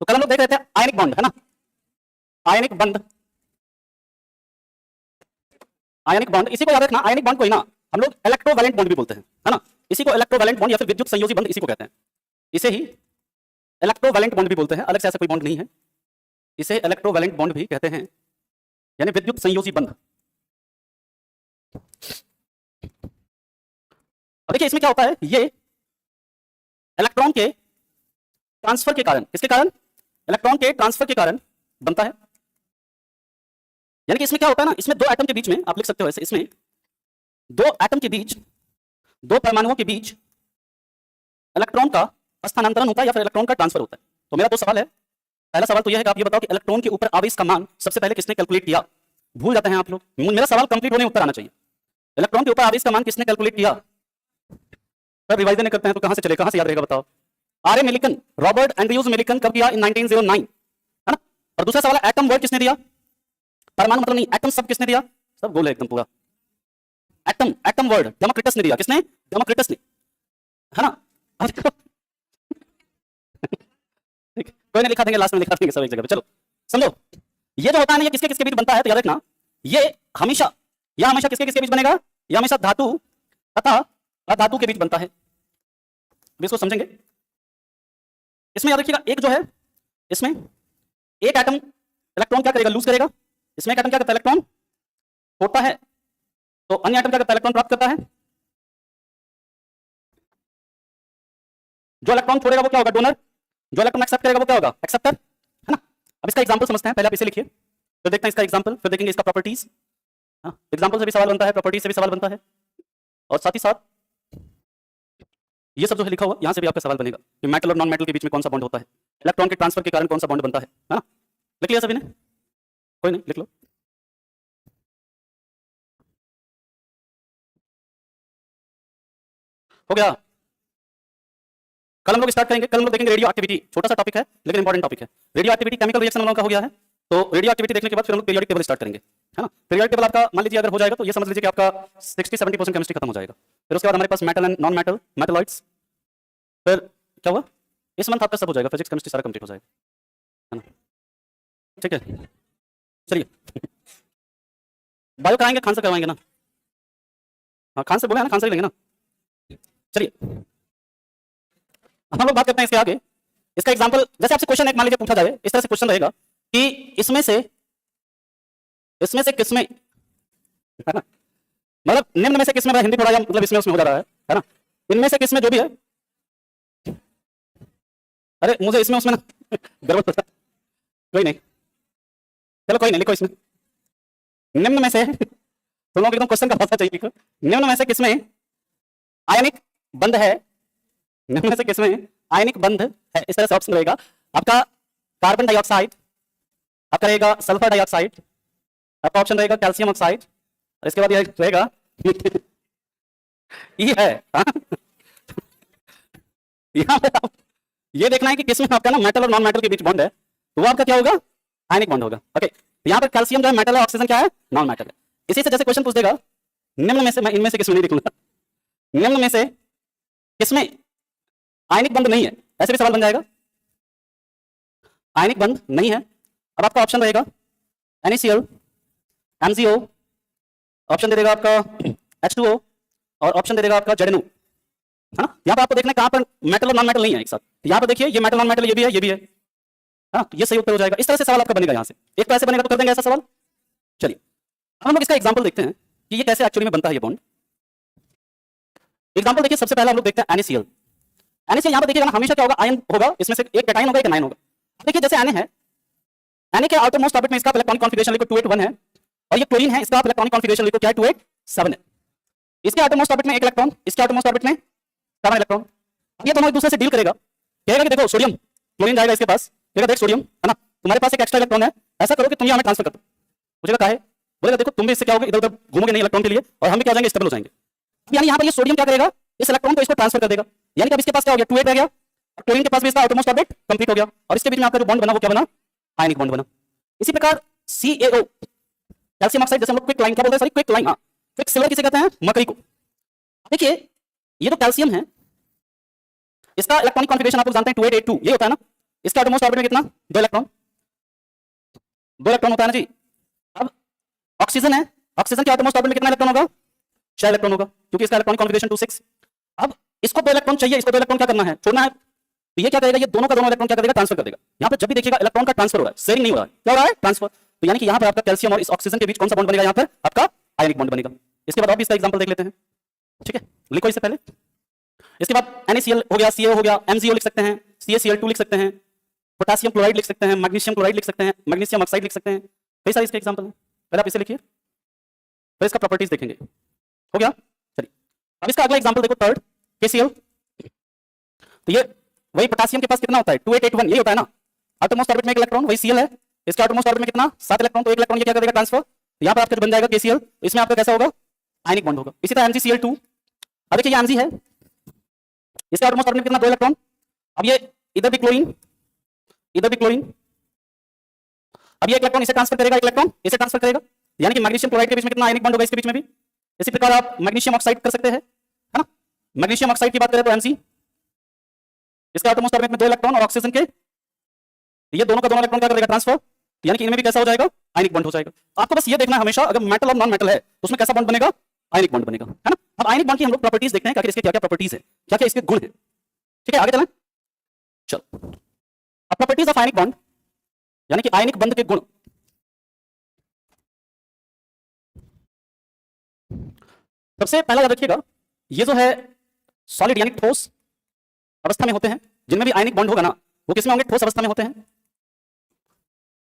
तो कल हम लोग देख रहे थे आयनिक बॉन्ड, है ना, आयनिक बंध, आयनिक बॉन्ड। इसी को याद रखना, आयनिक बॉन्ड को ही ना हम लोग इलेक्ट्रोवैलेंट बॉन्ड भी बोलते हैं, है ना। इसी को इलेक्ट्रोवैलेंट बॉन्ड या फिर विद्युत संयोजी बंध इसी को कहते हैं। इसे ही इलेक्ट्रोवैलेंट बॉन्ड भी बोलते हैं, अलग से ऐसा कोई बॉन्ड नहीं है, इसे इलेक्ट्रोवैलेंट बॉन्ड भी कहते हैं, यानी विद्युत संयोजी बंध। अब देखिए इसमें क्या होता है, ये इलेक्ट्रॉन के ट्रांसफर के कारण, किसके कारण, इलेक्ट्रॉन के ट्रांसफर के कारण बनता है। यानी कि इसमें क्या होता है ना, इसमें दो एटम के बीच में, आप लिख सकते हो ऐसे, इसमें दो एटम के बीच, दो परमाणुओं के बीच इलेक्ट्रॉन का स्थानांतरण होता है या फिर इलेक्ट्रॉन का ट्रांसफर होता है। तो मेरा दो सवाल है, पहला सवाल तो यह है कि आप ये बताओ कि इलेक्ट्रॉन के ऊपर आवेश का मान सबसे पहले किसने कैलकुलेट किया। भूल जाते हैं आप लोग, मेरा सवाल कंप्लीट होने उत्तर आना चाहिए। इलेक्ट्रॉन के ऊपर आवेश का मान किसने कैलकुलेट किया, पर रिवाइज नहीं करते हैं तो कहां से चले, कहां से याद रहेगा बताओ। R A Millikan, Robert Andrews Millikan कब किया, इन 1909, है ना। और दूसरा सवाल है एटम वर्ड किसने दिया, परमाणु मतलब नहीं, एटम सब किसने दिया, सब गोल है एकदम पूरा। एटम, एटम वर्ड डेमोक्रिटस ने दिया, किसने, डेमोक्रिटस ने, है ना। कोई नहीं, लिखा देंगे लास्ट में, लिखा देंगे सब एक जगह पे। चलो समझो, ये जो होता है ना, ये किसके किसके बीच बनता है, तो याद रखना, ये हमेशा, या हमेशा किसके किसके बीच बनेगा, ये हमेशा धातु तथा अधातु के बीच बनता है। इसको समझेंगे। इसमें याद रखिएगा, एक जो है, इसमें एक एटम इलेक्ट्रॉन क्या करेगा, लूज करेगा। इसमें एक एटम क्या करता है, इलेक्ट्रॉन छोड़ता है, तो अन्य एटम क्या करता है, इलेक्ट्रॉन प्राप्त करता है। जो इलेक्ट्रॉन छोड़ेगा वो क्या होगा, डोनर, जो इलेक्ट्रॉन एक्सेप्ट करेगा वो क्या होगा, एक्सेप्टर, है ना। अब इसका एग्जांपल समझते हैं, पहले आप इसे लिखिए, फिर देखते हैं इसका एग्जांपल, फिर देखेंगे इसका प्रॉपर्टीज। एग्जांपल से भी सवाल बनता है, प्रॉपर्टीज से भी सवाल बनता है, और साथ ही साथ ये सब जो है लिखा हुआ, यहां से भी आपका सवाल बनेगा कि मेटल और नॉन मेटल के बीच में कौन सा बॉन्ड होता है, इलेक्ट्रॉन के ट्रांसफर के कारण कौन सा बॉन्ड बनता है ना। लिख लिया सभी ने, कोई नहीं, लिख लो। हो गया। कल हम लोग स्टार्ट करेंगे, कल हम लोग देखेंगे रेडियो एक्टिविटी, छोटा सा टॉपिक है लेकिन इंपॉर्टेंट टॉपिक है। रेडियो एक्टिविटी, केमिकल रिएक्शन हम लोगों का हो गया है, तो रेडियो एक्टिविटी देखने के बाद फिर हम लोग पीरियोडिक टेबल स्टार्ट करेंगे, है ना। पीरियोडिक टेबल आपका मान लीजिए अगर हो जाएगा तो ये समझ लीजिए कि आपका 60-70% केमिस्ट्री खत्म हो जाएगा। फिर उसके बाद हमारे पास metal and non metal, metalloids, फिर क्या हुआ, इस मंथ आपका सब हो जाएगा, फिजिक्स केमिस्ट्री सारा कंप्लीट हो जाएगा, है ना। ठीक है, चलिए बायो कराएंगे, खान से करवाएंगे ना, हाँ खान से बोले ना, खान से ही लेंगे ना। चलिए हम लोग बात करते हैं इसके आगे। इसका एग्जांपल, जैसे आपसे क्वेश्चन एक मान लीजिए पूछा जाए, इस तरह से क्वेश्चन रहेगा कि इसमें से किसमें, है ना, मतलब निम्न में से किसमें, हिंदी थोड़ा मतलब इसमें उसमें हो जा रहा है ना, इनमें से किसमें जो भी है, अरे मुझे इसमें उसमें ना गड़बड़ होता है, कोई नहीं, चलो कोई नहीं, लिखो इसमें निम्न में से, तुम लोग एकदम क्वेश्चन का भाषा चाहिए, लिखो निम्न में से किसमें आयनिक बंध है, निम्न में से किसमें आयनिक बंध है। इस तरह से ऑप्शन रहेगा आपका, कार्बन डाइऑक्साइड, आपका रहेगा सल्फर डाइऑक्साइड, आपका ऑप्शन रहेगा कैल्शियम ऑक्साइड, और इसके बाद यह रहेगा ये है। यहाँ पे आप ये देखना है कि किसमें आपका ना मेटल और नॉन मेटल के बीच बॉन्ड है, तो वो आपका क्या होगा, आयनिक बॉन्ड होगा। ओके, यहाँ पर कैल्शियम जो है मेटल है, ऑक्सीजन क्या है, नॉन मेटल है। इसी से जैसे क्वेश्चन पूछ देगा निम्न में से, मैं इनमें से किसमें नहीं लिखूंगा, निम्न में से किसमें आयनिक बंध नहीं है, ऐसे भी सवाल बन जाएगा, आयनिक बंध नहीं है। अब आपका ऑप्शन रहेगा NaCl, MgO, ऑप्शन दे देगा आपका H2O, और ऑप्शन दे देगा आपका ZNO, है ना। यहाँ पर आपको देखना है कहाँ पर मेटल और नॉन मेटल नहीं है एक साथ, यहाँ पर देखिए ये मेटल नॉन मेटल, ये भी है, ये भी है, हाँ, ये सही उत्तर हो जाएगा। इस तरह से सवाल आपका बनेगा, यहाँ से एक पैसे बनेगा तो कर देंगे ऐसा सवाल। चलिए अब हम लोग इसका एग्जाम्पल देखते हैं कि ये कैसे एक्चुअली में बनता है ये बॉन्ड। एग्जाम्पल देखिए, सबसे पहले हम लोग देखते हैं NaCl। NaCl यहाँ पर देखिएगा ना, हमेशा क्या होगा, आयन होगा, इसमें से एक कैटायन होगा, एक एनायन होगा। देखिए जैसे Na है, Na के आउटर मोस्ट ऑर्बिट में इसका इलेक्ट्रॉनिक कॉन्फिगरेशन लिखो 281 है, और ये क्लोरीन है, इसका इलेक्ट्रॉनिक कॉन्फिगरेशन लिखो क्या है, 287 है। इसके आउटर मोस्ट ऑर्बिट में एक इलेक्ट्रॉन, इसके आउटर मोस्ट ऑर्बिट में 7 इलेक्ट्रॉन। अब ये दोनों एक दूसरे से डील करेगा, कहेगा कि देखो सोडियम, क्लोरीन जाएगा इसके पास, कहेगा देख सोडियम, है ना, तुम्हारे पास एक एक्स्ट्रा इलेक्ट्रॉन है, ऐसा करो कि तुम ये हमें ट्रांसफर कर दो। मुझे कहा है, बोलेगा देखो तुम भी इससे क्या होगे, इधर उधर घूमोगे नहीं इलेक्ट्रॉन के लिए, और हम भी क्या हो जाएंगे, स्टेबल हो जाएंगे। यानी यहाँ पर ये सोडियम क्या करेगा, इस इलेक्ट्रॉन को इसको ट्रांसफर कर देगा, यानी कि अब इसके पास क्या हो गया, 28 रह गया, और क्लोरीन के पास भी इसका आउटरमोस्ट ऑर्बिट कंप्लीट हो गया, और इसके बीच में आपका जो बॉन्ड बना वो क्या बना, आयनिक बॉन्ड बना। इसी प्रकार CaO, कैल्शियम ऑक्साइड, जैसे हम लोग क्विक लाइन क्या बोलते हैं, सॉरी क्विक लाइन, हाँ, क्विक सिल्वर किसे कहते हैं, मकड़ी को। देखिए ये जो कैल्शियम है, इसका इलेक्ट्रॉनिक कॉन्फिगरेशन आप लोग जानते हैं 2882, ये होता है ना। इसके आउटरमोस्ट ऑर्बिट में कितना, 2 इलेक्ट्रॉन, 2 इलेक्ट्रॉन होता है ना जी। अब ऑक्सीजन है, ऑक्सीजन के आउटरमोस्ट ऑर्बिट में कितना इलेक्ट्रॉन होगा, 6 इलेक्ट्रॉन होगा, क्योंकि इसका इलेक्ट्रॉनिक कॉन्फिगरेशन 2 6। अब इसको 2 इलेक्ट्रॉन चाहिए, इसको 2 इलेक्ट्रॉन क्या करना है, छोड़ना है। तो ये क्या करेगा, ये दोनों का दोनों इलेक्ट्रॉन क्या करेगा, ट्रांसफर कर देगा। यहां पर जब भी देखिएगा इलेक्ट्रॉन का ट्रांसफर हो रहा है, शेयरिंग नहीं हो रहा है, क्या हो रहा है, ट्रांसफर। तो यानी कि यहां पर आपका कैल्शियम और इस ऑक्सीजन के बीच कौन सा बॉन्ड बनेगा, यहां पर आपका आयनिक बॉन्ड बनेगा। इसके बाद और भी इसका एग्जांपल देख लेते हैं, ठीक है, लिखो इससे पहले। इसके बाद NaCl हो गया, CaO हो गया, MgO लिख सकते हैं, CaCl2 लिख सकते हैं, पोटेशियम क्लोराइड लिख सकते हैं, मैग्नीशियम क्लोराइड लिख सकते हैं, मैग्नीशियम ऑक्साइड लिख सकते हैं, कई सारे इसके एग्जांपल हैं। पहले आप इसे लिखिए, फिर इसका प्रॉपर्टीज देखेंगे, हो गया। चलिए अब इसका अगला एग्जांपल देखो, थर्ड KCl। तो ये वही पोटेशियम के पास कितना होता है, 2881, यही होता है ना, आउटरमोस्ट ऑर्बिट में एक इलेक्ट्रॉन, वही Cl है। इसके आउटरमोस्ट ऑर्बिट में कितना, 7 इलेक्ट्रॉन, तो एक इलेक्ट्रॉन ये क्या करेगा, ट्रांसफर। यहाँ पर आपका बन जाएगा KCl, इसमें आपका कैसा होगा, आयनिक बॉन्ड होगा। इसी तरह MgCl2, अब देखिए ये Mg है, इसके आउटरमोस्ट ऑर्बिट में कितना, 2 इलेक्ट्रॉन। अब ये इधर भी क्लोरीन, इधर भी क्लोरीन, अब ये एक इलेक्ट्रॉन इसे ट्रांसफर करेगा, एक इलेक्ट्रॉन इसे ट्रांसफर करेगा, यानी कि मैग्नीशियम क्लोराइड के बीच में कितना आयनिक बॉन्ड होगा, इसके बीच में भी। इसी प्रकार आप मैग्नीशियम ऑक्साइड कर सकते हैं, है ना। मैग्नीशियम ऑक्साइड की बात करें तो Mg, इसका आउटरमोस्ट ऑर्बिट में 2 इलेक्ट्रॉन और ऑक्सीजन के ये दोनों का दोनों इलेक्ट्रॉन क्या करेगा, ट्रांसफर, यानी कि इनमें भी कैसा हो जाएगा, आयनिक बॉन्ड हो जाएगा। आपको बस ये देखना है हमेशा, अगर मेटल और नॉन मेटल है तो उसमें कैसा बॉन्ड बनेगा, आयनिक बॉन्ड बनेगा, है ना। अब आयनिक बॉन्ड की हम लोग प्रॉपर्टीज देखते हैं, कि इसके क्या क्या प्रॉपर्टीज है, क्या क्या इसके गुण है, ठीक है, आगे चलें। चलो अब प्रॉपर्टीज ऑफ आयनिक बॉन्ड, यानी कि आयनिक बंध के गुण। सबसे पहला याद रखिएगा, ये जो है सॉलिड यानी ठोस अवस्था में होते हैं, जिनमें भी आयनिक बॉन्ड होगा ना, वो किसमें होंगे, ठोस अवस्था में होते हैं।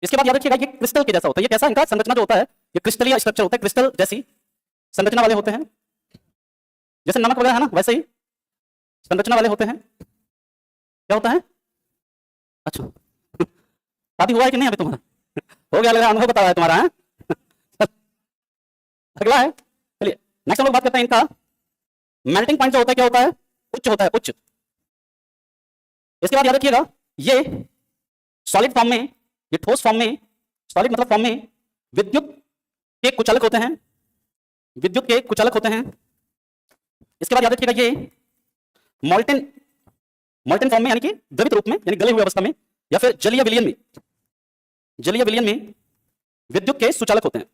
इसके बाद याद रखिएगा, ये क्रिस्टल के जैसा होता है, ये कैसा इनका संरचना जो होता है, ये क्रिस्टलीय स्ट्रक्चर होता है, क्रिस्टल जैसी संरचना वाले होते हैं, जैसे नमक वगैरह है ना, वैसे ही संरचना वाले होते हैं। क्या होता है, अच्छा शादी हुआ है कि नहीं अभी तुम्हारा, हो गया लग रहा है, अनुभव बता रहा है तुम्हारा, है अगला है। चलिए नेक्स्ट हम लोग बात करते हैं इनका मेल्टिंग पॉइंट जो होता है, क्या होता है, उच्च होता है, उच्च। इसके बाद याद रखिएगा, ये सॉलिड फॉर्म में, ये ठोस फॉर्म में, सॉलिड मतलब फॉर्म में विद्युत के कुचालक होते हैं, विद्युत के कुचालक होते हैं। इसके बाद याद रखिएगा, ये मोल्टेन, मोल्टेन फॉर्म में यानी कि द्रवित रूप में, यानी गले हुए अवस्था में, या फिर जलीय विलयन में, जलीय विलयन में विद्युत के सुचालक होते हैं,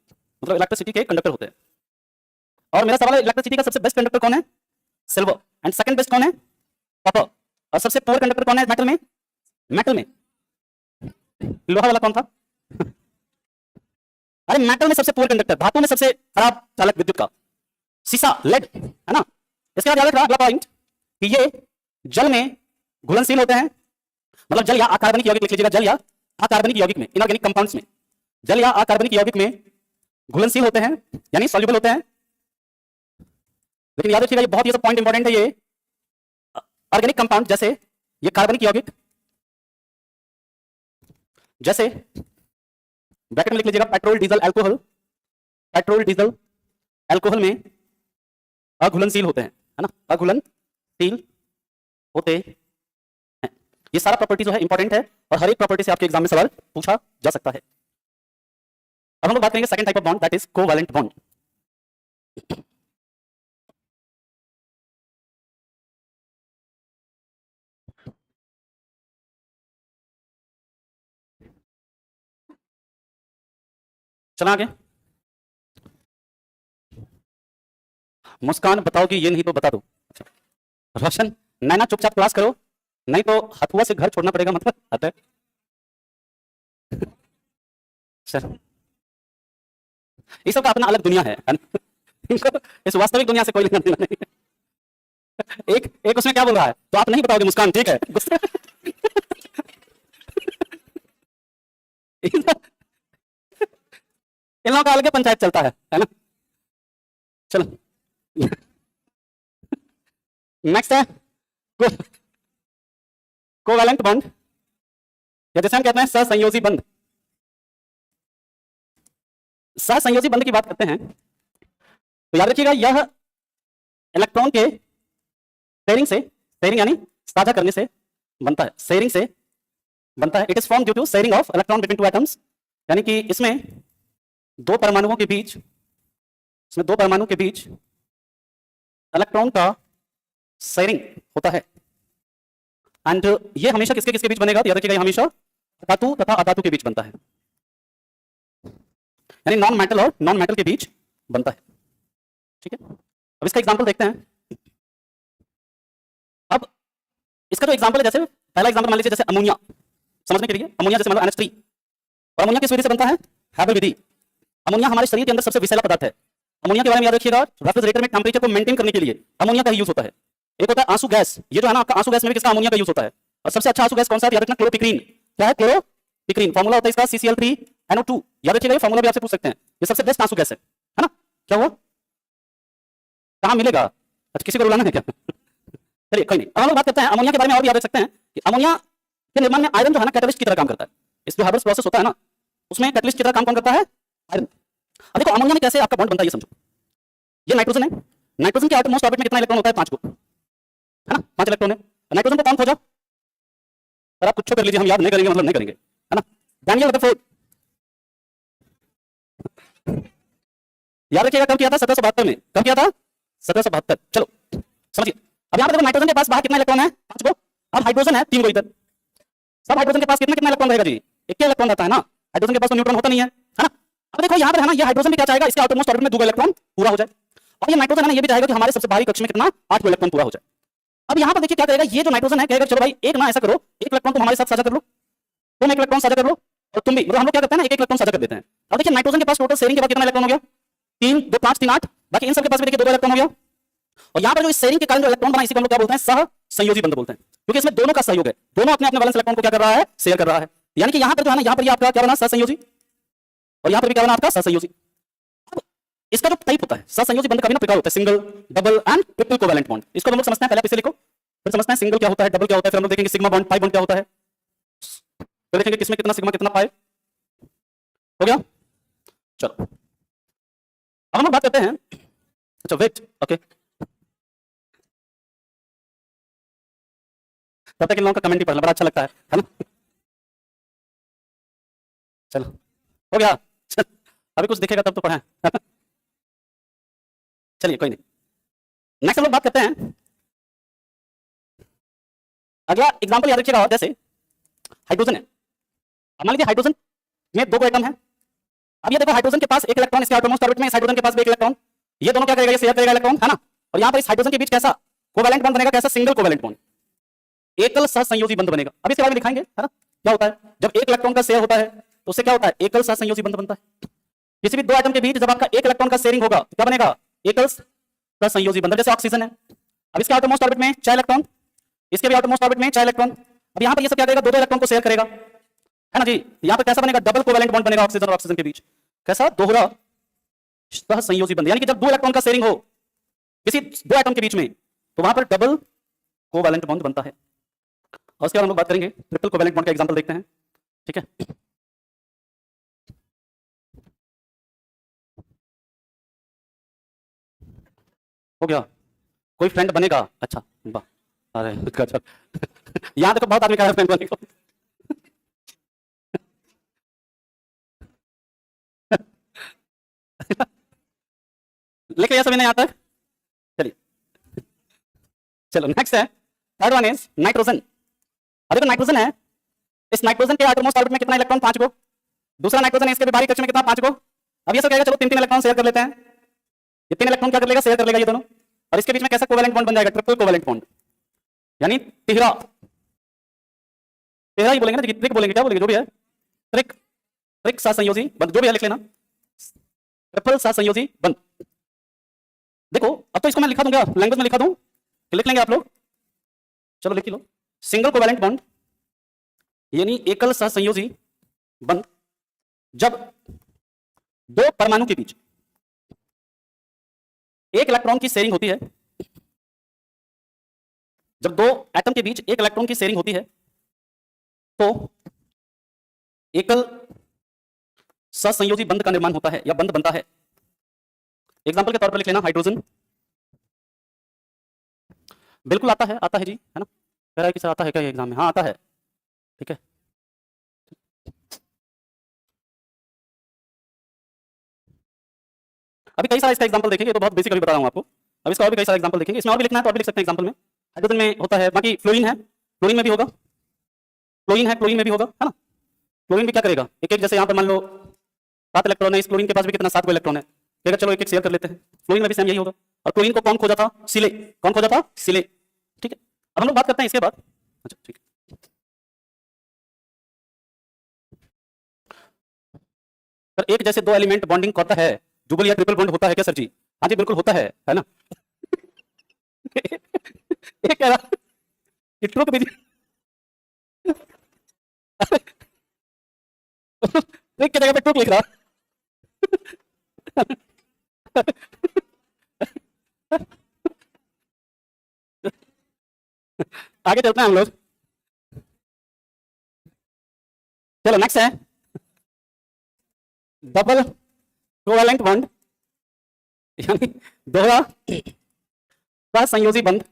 मतलब इलेक्ट्रिसिटी के कंडक्टर होते हैं। और मेरा सवाल है, इलेक्ट्रिसिटी का सबसे बेस्ट कंडक्टर कौन है, सिल्वर, एंड सेकंड बेस्ट कौन है, कॉपर, और सबसे पुअर कंडक्टर कौन है मेटल में, मेटल में लोहा वाला कौन था अरे मेटल में सबसे पुअर कंडक्टर, धातु में सबसे खराब चालक विद्युत का, सीसा, लेड, है ना। इसके बाद याद रखना अगला पॉइंट, कि ये जल में घुलनशील होते हैं, मतलब जल या अकार्बनिक यौगिक लिख लीजिएगा, जल या अकार्बनिक यौगिक में, इनऑर्गेनिक कंपाउंड्स में, जल या अकार्बनिक यौगिक में घुलनशील होते हैं, यानी सॉल्युबल होते हैं। लेकिन याद रखिएगा, ये बहुत ही पॉइंट इंपॉर्टेंट है, ये ऑर्गेनिक कंपाउंड जैसे ये कार्बनिक यौगिक, जैसे ब्रैकेट में लिख लीजिएगा petrol, diesel, alcohol, petrol, diesel, alcohol में अघुलनशील होते हैं, है ना, अघुलनशील होते हैं। ये सारा प्रॉपर्टी जो है इंपॉर्टेंट है, और हर एक प्रॉपर्टी से आपके एग्जाम में सवाल पूछा जा सकता है। अब हम लोग बात करेंगे second type of bond, that is covalent bond. चला आगे, मुस्कान बताओगी, ये नहीं तो बता दो। रोशन, नैना चुपचाप क्लास करो, नहीं तो हथुआ से घर छोड़ना पड़ेगा, मतलब अतः सर ये सब का अपना अलग दुनिया है इनको इस वास्तविक दुनिया से कोई लेना देना नहीं है। एक उसमें क्या बोल रहा है, तो आप नहीं बताओगे मुस्कान, ठीक है इन लोगों का अलग पंचायत चलता है ना। चलो नेक्स्ट है कोवैलेंट बॉन्ड, या जैसे हम कहते हैं सहसंयोजी बंध। सहसंयोजी बंध की बात करते हैं तो याद रखिएगा, यह इलेक्ट्रॉन के शेयरिंग से, शेयरिंग यानी साझा करने से बनता है, शेयरिंग से बनता है। It is form due to sharing of electron between two atoms, यानी कि इसमें दो परमाणुओं के बीच, इसमें दो परमाणु के बीच इलेक्ट्रॉन का शेयरिंग होता है। एंड ये हमेशा किसके किसके बीच बनेगा, तो याद रखिएगा ये हमेशा धातु तथा अधातु के बीच बनता है, यानी नॉन मेटल और नॉन मेटल के बीच बनता है। ठीक है, अब इसका एग्जांपल देखते हैं। अब इसका जो एग्जांपल है, जैसे पहला एग्जांपल मान लीजिए जैसे अमोनिया, समझने के लिए अमोनिया जैसे मतलब NH3, और अमोनिया किस विधि से बनता है, हैबल विधि। अमोनिया हमारे शरीर के अंदर सबसे विषैला पदार्थ है। अमोनिया के बारे में याद रखिएगा, रेफ्रिजरेटर में टेंपरेचर को मेंटेन करने के लिए अमोनिया का यूज होता है। एक होता है आंसू गैस, ये जो है ना आपका आंसू गैस में भी किसका, अमोनिया का यूज होता है। और सबसे अच्छा आंसू गैस कौन सा है, याद रखना क्लोरोपिक्रीन। क्या है, क्लोरोपिक्रीन। फॉर्मूला होता है इसका CCl3NO2, याद रखिएगा, ये फॉर्मूला भी आपसे पूछ सकते हैं। ये सबसे बेस्ट आंसू गैस है ना। क्या हुआ, कहां मिलेगा, अच्छा किसी को रुलाना है क्या चलिए कोई नहीं। अब हम लोग बात करते हैं अमोनिया के बारे में, और भी याद रख सकते हैं कि अमोनिया के निर्माण में आयरन जो है ना कैटलिस्ट की तरह काम करता है। इस जो हार्बर्स प्रोसेस होता है ना, उसमें कैटलिस्ट की तरह काम कौन करता है, आयरन। अब देखो अमोनिया में कैसे आपका बॉन्ड बनता है, ये समझो। ये नाइट्रोजन है, नाइट्रोजन के आउटरमोस्ट ऑर्बिट में कितना इलेक्ट्रॉन होता है, 5 को, है ना, 5 इलेक्ट्रॉन है। नाइट्रोजन को कौन खोजा, और आप कुछ कर लीजिए, हम याद नहीं करेंगे, मतलब नहीं करेंगे, है ना। डैनियल रदरफोर्ड, याद रखिएगा कब किया था, 1772 में। कब किया था, 1772। चलो समझिए, अब यहाँ पर देखो नाइट्रोजन के पास बाहर कितना इलेक्ट्रॉन है, 5 को। अब हाइड्रोजन है 3 को इधर। सब हाइड्रोजन के पास कितना कितना इलेक्ट्रॉन रहेगा जी, एक इलेक्ट्रॉन रहता है ना। हाइड्रोजन के पास तो न्यूट्रॉन होता नहीं है ना। अब देखो यहाँ पर है ना, ये हाइड्रोजन भी क्या चाहेगा, इसके आउटरमोस्ट ऑर्बिट में 2 इलेक्ट्रॉन पूरा हो जाए। और ये नाइट्रोजन है ना, ये भी चाहेगा कि हमारे सबसे बाहरी कक्ष में कितना, 8 इलेक्ट्रॉन पूरा हो जाए। अब यहाँ पर देखिए क्या करेगा, ये जो नाइट्रोजन है कहेगा चलो भाई एक ना ऐसा करो, एक इलेक्ट्रॉन तुम हमारे साथ साझा कर लो, तुम एक इलेक्ट्रॉन साझा कर लो, और तुम भी, मतलब हम लोग क्या करते हैं ना, एक इलेक्ट्रॉन साझा कर देते हैं। अब देखिए नाइट्रोजन के पास टोटल शेयरिंग के बाद कितना इलेक्ट्रॉन हो गया, 3 2 5 3 8। बाकी इन सबके पास भी देखिए 2 इलेक्ट्रॉन हो गया। और यहाँ पर जो इस शेयरिंग के कारण जो इलेक्ट्रॉन बना, इसी को हम लोग क्या बोलते हैं, सह संयोजी बंध बोलते हैं, क्योंकि इसमें दोनों का सहयोग है, दोनों अपने अपने वैलेंस इलेक्ट्रॉन को क्या कर रहा है, शेयर कर रहा है। यानी कि यहाँ पर जो है ना, यहाँ पर ये आपका क्या बना, सहसंयोजी, और यहाँ पर भी क्या बना आपका सहसंयोजी। अब इसका जो टाइप होता है सहसंयोजी बंध का भी ना प्रकार होता है, single, double and triple covalent bond. इसको हम लोग समझते हैं, पहले आप इसे लिखो, फिर समझते हैं सिंगल क्या होता है, डबल क्या होता है, फिर हम लोग देखेंगे सिग्मा बॉन्ड, पाई बॉन्ड क्या होता है, फिर देखेंगे किसमें कितना सिग्मा कितना पाई। हो गया, चलो अब हम लोग बात करते हैं, अच्छा वेट, ओके, तब तक इन लोगों का कमेंट ही पढ़ना बड़ा अच्छा लगता है ना। चलो हो गया, चल, अभी कुछ दिखेगा तब तो पढ़ें चलिए कोई नहीं, नेक्स्ट हम लोग बात करते हैं। अगला एग्जांपल याद रखिएगा, जैसे हाइड्रोजन है। अब मान लीजिए हाइड्रोजन में 2 एटम है। अब ये देखो हाइड्रोजन के पास एक इलेक्ट्रॉन इसके आउटरमोस्ट ऑर्बिट में, इस हाइड्रोजन के पास भी एक इलेक्ट्रॉन, ये दोनों क्या करेगा, ये शेयर करेगा इलेक्ट्रॉन, है ना। और यहाँ पर इस हाइड्रोजन के बीच कैसा कोवैलेंट बॉन्ड बनेगा, कैसा सिंगल कोवैलेंट बॉन्ड, एकल सहसंयोजी बंध बनेगा। अब इसके बारे में दिखाएंगे, है ना, क्या होता है जब एक इलेक्ट्रॉन का शेयर होता है, तो उससे क्या होता है, एकल सहसंयोजी बंध बनता है। किसी भी 2 एटम के बीच जब आपका एक इलेक्ट्रॉन का शेयरिंग होगा, तो क्या बनेगा, एकल सहसंयोजी बंध। जैसे ऑक्सीजन है, अब इसके आउटरमोस्ट ऑर्बिट में 4 इलेक्ट्रॉन, इसके भी आउटरमोस्ट ऑर्बिट में 4 इलेक्ट्रॉन। अब यहाँ पर ये सब क्या करेगा, 2 इलेक्ट्रॉन को शेयर करेगा, है ना जी। यहाँ पर कैसा बनेगा, डबल कोवैलेंट बॉन्ड बनेगा ऑक्सीजन और ऑक्सीजन के बीच, कैसा, दोहरा सहसंयोजी बंध। यानी कि जब 2 इलेक्ट्रॉन का शेयरिंग हो किसी 2 एटम के बीच में, तो वहां पर डबल कोवैलेंट बॉन्ड बनता है। और उसके बाद हम लोग बात करेंगे ट्रिपल कोवैलेंट बॉन्ड का एग्जांपल देखते हैं, ठीक है। हो गया, कोई फ्रेंड बनेगा, अच्छा वाह, अरे गजब यहाँ देखो बहुत आदमी कहा है फ्रेंड बनने को लिख लिया सभी ने यहाँ तक, चलिए चलो नेक्स्ट है, थर्ड वन इज नाइट्रोजन। अरे तो नाइट्रोजन है, इस नाइट्रोजन के आटोमोस्ट ऑर्बिट में कितना इलेक्ट्रॉन, 5 को। दूसरा नाइट्रोजन है, इसके भी बाहरी कक्ष में कितना, 5 को। अब ये सब कहेगा चलो 3 इलेक्ट्रॉन शेयर कर लेते हैं, ये 3 इलेक्ट्रॉन क्या कर लेगा, शेयर कर लेगा ये दोनों। और इसके बीच में कैसा कोवैलेंट बॉन्ड बन जाएगा, ट्रिपल कोवैलेंट बॉन्ड, यानी तिहरा, तिहरा ही बोलेंगे ना, ट्रिक बोलेंगे, क्या बोलेंगे, जो भी है, ट्रिक, ट्रिक सहसंयोजी बंध, जो भी है लिख लेना, ट्रिपल सहसंयोजी बंध। देखो अब तो इसको मैं लिखा दूंगा, लैंग्वेज में लिखा दूं, लिख लेंगे आप लोग, चलो लिख लो, सिंगल कोवैलेंट बॉन्ड यानी एकल सहसंयोजी बंध जब 2 परमाणु के बीच एक इलेक्ट्रॉन की शेयरिंग होती है, जब 2 एटम के बीच एक इलेक्ट्रॉन की शेयरिंग होती है, तो एकल सहसंयोजी बंध का निर्माण होता है या बंध बनता है। एग्जांपल के तौर पर लिख लेना, हाइड्रोजन, बिल्कुल आता है जी, है ना, कह रहा है कि सर आता है क्या ये एग्जाम में, हाँ आता है, ठीक है। अभी कई सारे इसका एग्जांपल देखेंगे, तो बहुत बेसिक अभी बता रहा हूं आपको। अब इसका और भी कई सारे एग्जांपल देखेंगे, इसमें और भी लिखना है तो और भी लिख सकते हैं एग्जांपल में। हाइड्रोजन में होता है, बाकी फ्लोरीन है, क्लोरीन में भी होगा, क्लोरीन है, क्लोरीन में भी होगा, है ना। क्लोरीन भी क्या करेगा, एक एक, जैसे यहाँ पर मान लो 7 इलेक्ट्रॉन है, इस क्लोरीन के पास भी कितना 7 इलेक्ट्रॉन है, कहेगा चलो एक एक शेयर कर लेते हैं। क्लोरीन में भी सेम यही होगा। और क्लोरीन को कौन खोजा था, सिले, कौन खोजा था, सिले, ठीक है। अब हम लोग बात करते हैं इसके बाद, अच्छा ठीक है। सर एक जैसे दो एलिमेंट बॉन्डिंग करता है, डबल या ट्रिपल बॉन्ड होता है क्या सर जी? हाँ जी बिल्कुल होता है ना। ये कह रहा ट्रू तो ट्रिक की जगह पे ट्रुक लिख रहा। आगे चलते हैं हम लोग, चलो नेक्स्ट है डबल कोवैलेंट बॉन्ड, यानी दोहरा सहसंयोजी बंध।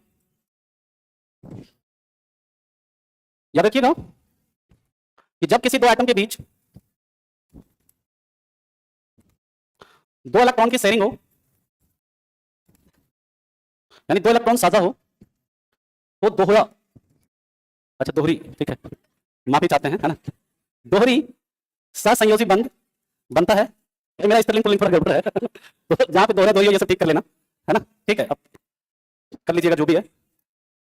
याद रखिएगा कि जब किसी दो एटम के बीच दो इलेक्ट्रॉन की शेयरिंग हो, यानी दो इलेक्ट्रॉन साझा हो, तो दोहरा, अच्छा दोहरी, ठीक है, माफी चाहते हैं, है ना, दोहरी सहसंयोजी बंध बनता है। ये मेरा स्पेलिंग पुलिंग पर गड़बड़ है तो जहां पे दोहरा दोहरी हो ये सब ठीक कर लेना, है ना, ठीक है। अब कर लीजिएगा जो भी है।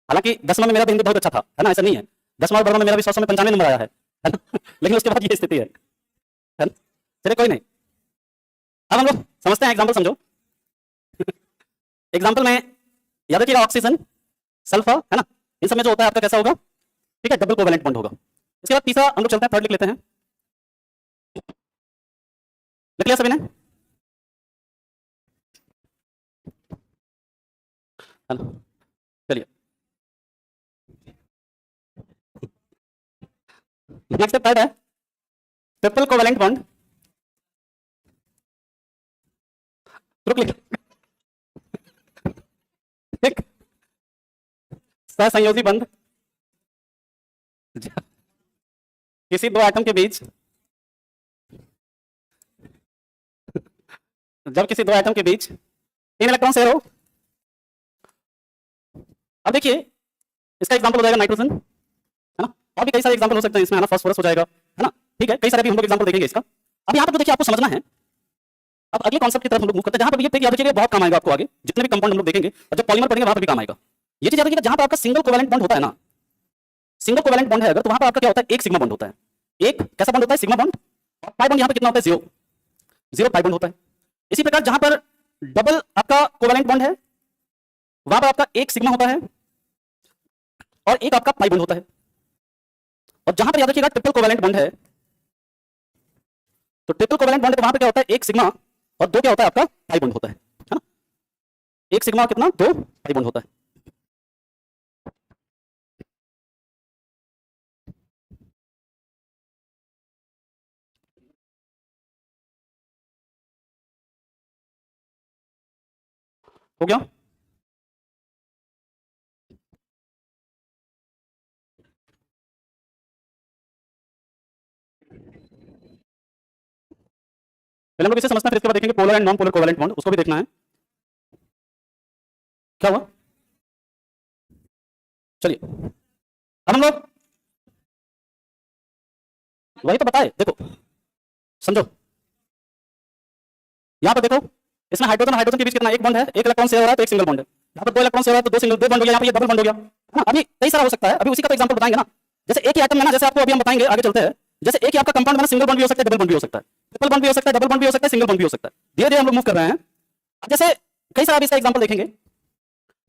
हालांकि 10वां में मेरा तो हिंदी बहुत अच्छा था, है ना, ऐसा नहीं है। 10वां और 12वां में मेरा भी 100 में 95 नंबर आया है ना? लेकिन उसके बाद ये स्थिति है ना? चलिए कोई नहीं। अब हम लोग समझते हैं, एग्जाम्पल समझो। एग्जाम्पल में याद रखिएगा ऑक्सीजन, सल्फर, है ना, इन सब में जो होता है आपका कैसा होगा, ठीक है, डबल कोवैलेंट बॉन्ड होगा। इसके बाद तीसरा हम लोग चलते हैं, थर्ड लिख लेते हैं, लिख लिया सभी ने, चलिए नेक्स्ट थर्ड है ट्रिपल कोवैलेंट बॉन्ड। रुक लिख, एक सहसंयोजी बंध किसी दो एटम के बीच, जब किसी दो एटम के बीच 3 इलेक्ट्रॉन शेयर हो। अब देखिए इसका एग्जांपल हो जाएगा नाइट्रोजन, है ना, और भी कई सारे एग्जांपल हो सकते हैं इसमें, है ना, फास्फोरस हो जाएगा, है ना, ठीक है, कई सारे भी हम लोग एग्जांपल देखेंगे इसका। अब यहाँ पर तो देखिए आपको समझना है। अब अगले कॉन्सेप्ट की तरफ हम लोग मूव करते हैं, जहां पर ये याद रखिएगा बहुत काम आएगा आपको आगे, जितने भी कंपाउंड हम लोग देखेंगे और जब पॉलीमर पढ़ेंगे वहां पर भी काम आएगा। ये चीज याद रखिएगा, जहां पर आपका सिंगल कोवैलेंट बॉन्ड होता है ना, सिंगल कोवैलेंट बॉन्ड है अगर, तो वहां पर आपका क्या होता है, एक सिग्मा बॉन्ड होता है। एक कैसा बॉन्ड होता है, सिग्मा बॉन्ड। और पाई बॉन्ड यहाँ पर कितना होता है, 0 0 पाई बॉन्ड होता है। इसी प्रकार जहां पर डबल आपका कोवैलेंट बॉन्ड है, वहां पर आपका एक सिग्मा होता है और एक आपका पाई बॉन्ड होता है। और जहां पर याद रखिएगा ट्रिपल कोवैलेंट बॉन्ड है, तो ट्रिपल कोवैलेंट बॉन्ड है तो वहां पर क्या होता है, एक सिग्मा और 2 क्या होता है आपका, पाई बॉन्ड होता है ना, एक सिग्मा और कितना, 2 पाई बॉन्ड होता है। हो गया। पहले हम लोग इसे समझना है, फिर इसके बाद देखेंगे polar and non polar covalent bond, उसको भी देखना है क्या हुआ। चलिए अब हम लोग वही तो बताए, देखो समझो, यहां पर देखो इसमें हाइड्रोजन हाइड्रोजन के बीच कितना, एक बॉन्ड है, एक इलेक्ट्रॉन शेयर हो रहा है तो एक सिंगल बॉन्ड है। यहां पर 2 इलेक्ट्रॉन शेयर हो रहा है तो 2 सिंगल, 2 बॉन्ड हो गया, यहां पर ये डबल बॉन्ड हो गया, है ना। अभी कई सारा हो सकता है, अभी उसी का तो एग्जांपल बताएंगे ना। जैसे एक ही एटम में ना, जैसे आपको अभी हम बताएंगे, आगे चलते हैं, जैसे एक ही आपका कंपाउंड में ना, सिंगल बॉन्ड भी हो सकता है, डबल बॉन्ड भी हो सकता है, ट्रिपल बॉन्ड भी हो सकता है, डबल बॉन्ड भी हो सकता है, सिंगल बॉन्ड भी हो सकता है। धीरे धीरे हम लोग मूव कर रहे हैं। अब जैसे कई सारा इसका एग्जांपल देखेंगे।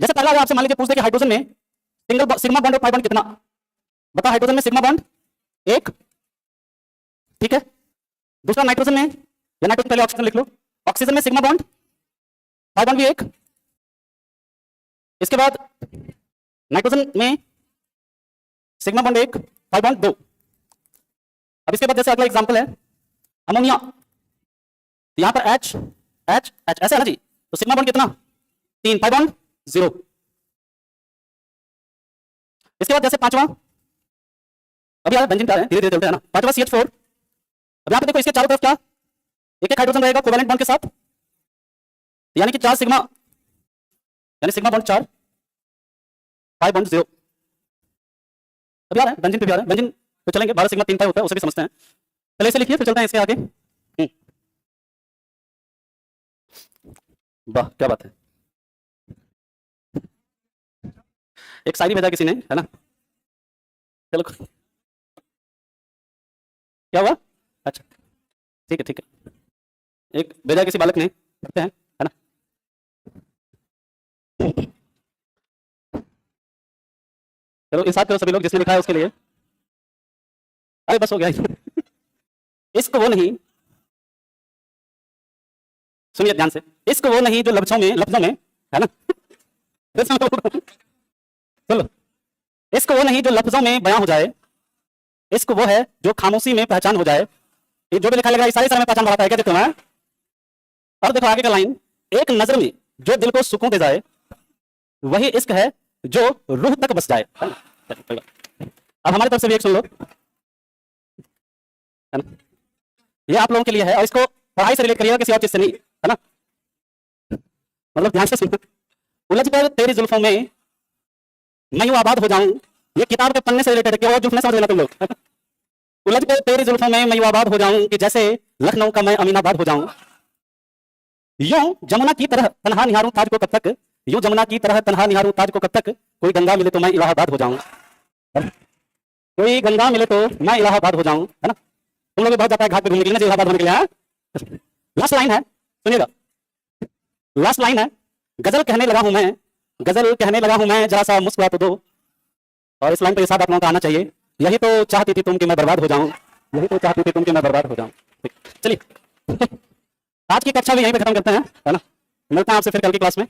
जैसे पहला आपसे मान लीजिए पूछते कि हाइड्रोजन में सिंगल सिग्मा बॉन्ड और पाई बॉन्ड कितना, बता। हाइड्रोजन में सिग्मा बॉन्ड 1, ठीक है। दूसरा नाइट्रोजन में, या नाइट्रोजन पहले ऑक्सीजन लिख लो, ऑक्सीजन में सिग्मा बॉन्ड, पाई बॉन्ड भी 1। इसके बाद नाइट्रोजन में सिग्मा बॉन्ड 1, पाई बॉन्ड 2। अब इसके बाद जैसे अगला एग्जांपल है अमोनिया, यहां पर H H H ऐसे है ना जी, तो सिग्मा बॉन्ड कितना, 3, पाई बॉन्ड 0। इसके बाद जैसे पांचवा, अभी यार बेंजीन क्या है, धीरे धीरे चलते हैं ना, पांचवा CH4। अब यहां पे देखो इसके चारों तरफ क्या, एक एक हाइड्रोजन रहेगा कोवैलेंट बॉन्ड के साथ, यानी कि 4 सिग्मा, यानी सिग्मा बॉन्ड 4, पाई बॉन्ड 0। अभी आ रहा है, बेंजीन पे भी आ रहा है, बेंजीन पे चलेंगे, 12 सिग्मा 3 पाई होता है, उसे भी समझते हैं। पहले इसे लिखिए, फिर चलते हैं इसके आगे। वाह क्या बात है, एक शायरी भेजा किसी ने, है ना? चलो क्या हुआ? अच्छा ठीक है ठीक है, एक भेजा किसी बालक ने, पढ़ते हैं, है ना? चलो इंसाफ करो सभी लोग, जिसने लिखा है उसके लिए। अरे बस हो गया इश्क वो नहीं, सुनिए ध्यान से, इश्क वो नहीं जो लफ्जों में, है ना? चलो, इश्क वो नहीं जो लफ्जों में बयां हो जाए, इश्क वो है जो खामोशी में पहचान हो जाए। ये जो भी लिखा लगा, सारे में पहचान बढ़ाता है, क्या देखते हो? और देखो आगे का लाइन, एक नजर में जो दिल को सुकून दे जाए, वही इश्क है जो रूह तक बस जाए। अब हमारी तरफ से भी एक सुन लो, है ना? ये आप लोगों के लिए है, और इसको पढ़ाई से रिलेट करिएगा, किसी और चीज से नहीं, है ना? मतलब ध्यान से सुनो। उलझ कर तेरी जुल्फों में मैं यूं आबाद हो जाऊं, ये किताब के पन्ने से रिलेटेड है, कि और जुल्फ समझ लेना तुम लोग। उलझ कर तेरी जुल्फों में मैं यूं आबाद हो जाऊं, कि जैसे लखनऊ का मैं अमीनाबाद हो जाऊं। यूं जमुना की तरह तन्हा निहारूं ताज को कब तक, यूं जमुना की तरह तन्हा निहारूं ताज को कब तक, कोई गंगा मिले तो मैं इलाहाबाद हो जाऊं, कोई गंगा मिले तो मैं इलाहाबाद हो जाऊं, है ना? तुम लोग भी बहुत जाता है घाट पे घूमने के लिए, इलाहाबाद होने के लिए। लास्ट लाइन है, सुनिएगा, लास्ट लाइन है, गजल कहने लगा हूं मैं, गजल कहने लगा हूं मैं, जरा सा मुस्कुरा तो दो। और इस लाइन पे साथ आप लोगों का आना चाहिए, यही तो चाहती थी तुम कि मैं बर्बाद हो जाऊं, यही तो चाहती थी तुम कि मैं बर्बाद हो जाऊं। चलिए आज की कक्षा भी यहीं पे खत्म करते हैं, है ना? मिलते हैं आपसे फिर कल की क्लास में।